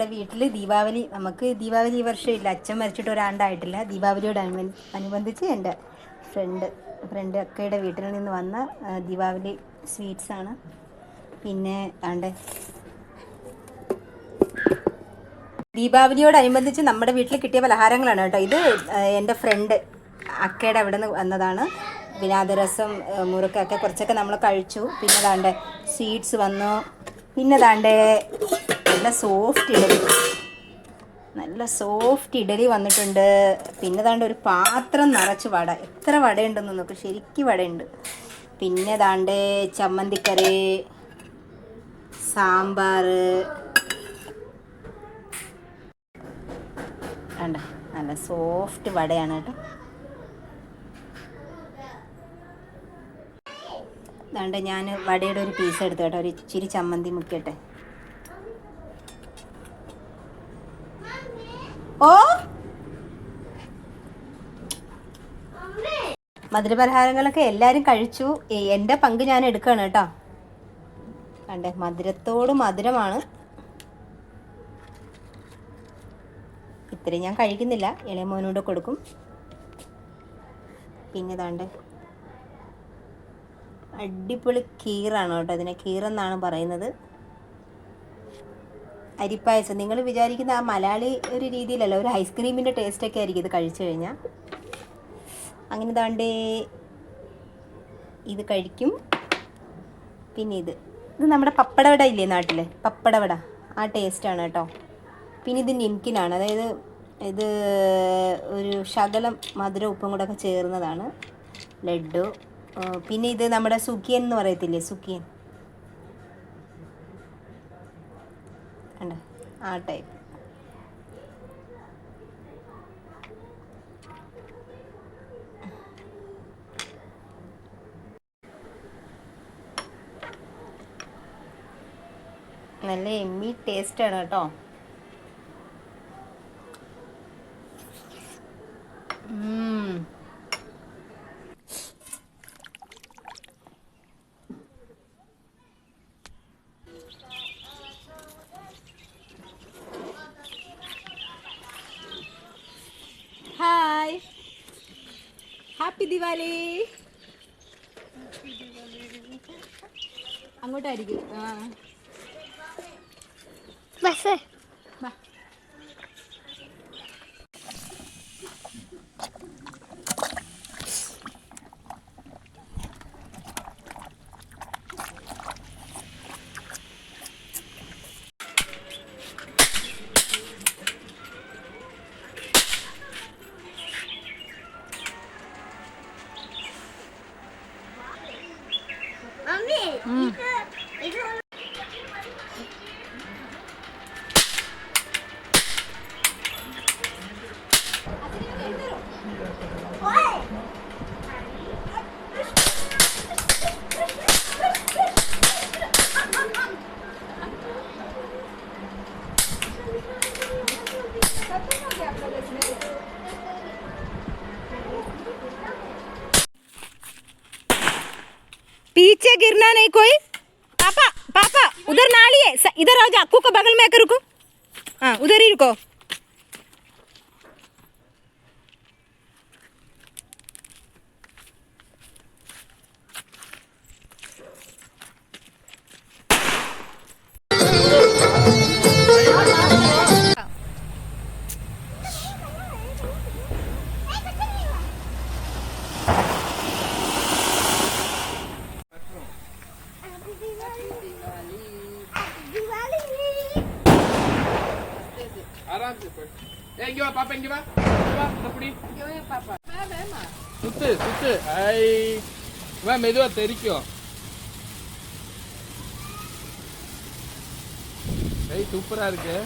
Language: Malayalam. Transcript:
വീട്ടിൽ ദീപാവലി നമുക്ക് ദീപാവലി ഈ വർഷം ഇല്ല. അച്ഛൻ മരിച്ചിട്ട് ഒരാണ്ടായിട്ടില്ല. ദീപാവലിയോട് അനുബന്ധിച്ച് എൻ്റെ ഫ്രണ്ട് അക്കയുടെ വീട്ടിൽ നിന്ന് വന്ന ദീപാവലി സ്വീറ്റ്സാണ്. പിന്നെ ആണ്ട് ദീപാവലിയോടനുബന്ധിച്ച് നമ്മുടെ വീട്ടിൽ കിട്ടിയ പലഹാരങ്ങളാണ് കേട്ടോ. ഇത് എൻ്റെ ഫ്രണ്ട് അക്കയുടെ അവിടെ നിന്ന് വന്നതാണ്. പിന്നെ അതിരസം മുറുക്കൊക്കെ കുറച്ചൊക്കെ നമ്മൾ കഴിച്ചു. പിന്നെ ദാണ്ട് സ്വീറ്റ്സ് വന്നു. പിന്നെ ദാണ്ട് നല്ല സോഫ്റ്റ് ഇഡലി വന്നിട്ടുണ്ട്. പിന്നെ ദാണ്ട് ഒരു പാത്രം നിറച്ച് വട. എത്ര വടയുണ്ടെന്ന് നോക്ക്, ശരിക്കും വടയുണ്ട്. പിന്നെ ദാണ്ട് ചമ്മന്തിക്കറി, സാമ്പാർ, കണ്ട നല്ല സോഫ്റ്റ് വടയാണ് കേട്ടോ. ദാണ്ട് ഞാൻ വടയുടെ ഒരു പീസ് എടുത്തു കേട്ടോ. ഒരു ഇച്ചിരി ചമ്മന്തി മുക്കിയട്ടെ. ഓ മധുരപലഹാരങ്ങളൊക്കെ എല്ലാവരും കഴിച്ചു. എൻ്റെ പങ്ക് ഞാൻ എടുക്കുകയാണ് കേട്ടോ. കണ്ടേ, മധുരത്തോട് മധുരമാണ്. ഇത്രയും ഞാൻ കഴിക്കുന്നില്ല, ഇളയ മോനോട് കൊടുക്കും. പിന്നെ ദാണ്ട് അടിപൊളി കീറാണ് കേട്ടോ. ഇതിനെ കീറെന്നാണ് പറയുന്നത്. അരിപ്പായസം നിങ്ങൾ വിചാരിക്കുന്ന ആ മലയാളി ഒരു രീതിയിലല്ല, ഒരു ഐസ്ക്രീമിൻ്റെ ടേസ്റ്റൊക്കെ ആയിരിക്കും ഇത് കഴിച്ചു കഴിഞ്ഞാൽ. അങ്ങനെ ദാണ്ടേ ഇത് കഴിക്കും. പിന്നെ ഇത് നമ്മുടെ പപ്പടവട ഇല്ലേ നാട്ടിൽ, പപ്പടവട, ആ ടേസ്റ്റാണ് കേട്ടോ. പിന്നെ ഇത് നിംകിനാണ്, അതായത് ഇത് ഒരു ശകലം മധുര ഉപ്പും കൂടെ ഒക്കെ ചേർന്നതാണ്. ലഡ്ഡു. പിന്നെ ഇത് നമ്മുടെ സുഖിയൻ എന്ന് പറയത്തില്ലേ, സുഖിയൻ, കണ്ടോ ആ ടൈപ്പ്. നല്ല എമ്മി ടേസ്റ്റാണ് കേട്ടോ. Hi, happy Diwali. അങ്ങോട്ടായിരിക്കും. ബസ് पीछे गिरना नहीं कोई। पापा पापा उधर नाली है, इधर आओ, अक्कू को बगल में आकर रुको। हाँ उधर ही रुको। இங்க வா பாப்பா, இங்க வா, இங்க வா, அப்படி இங்க வா பாப்பா, வேமா சுத்து சுத்து. ஐ வா, மெதுவா தெரிக்கும். ஐ சூப்பரா இருக்கு.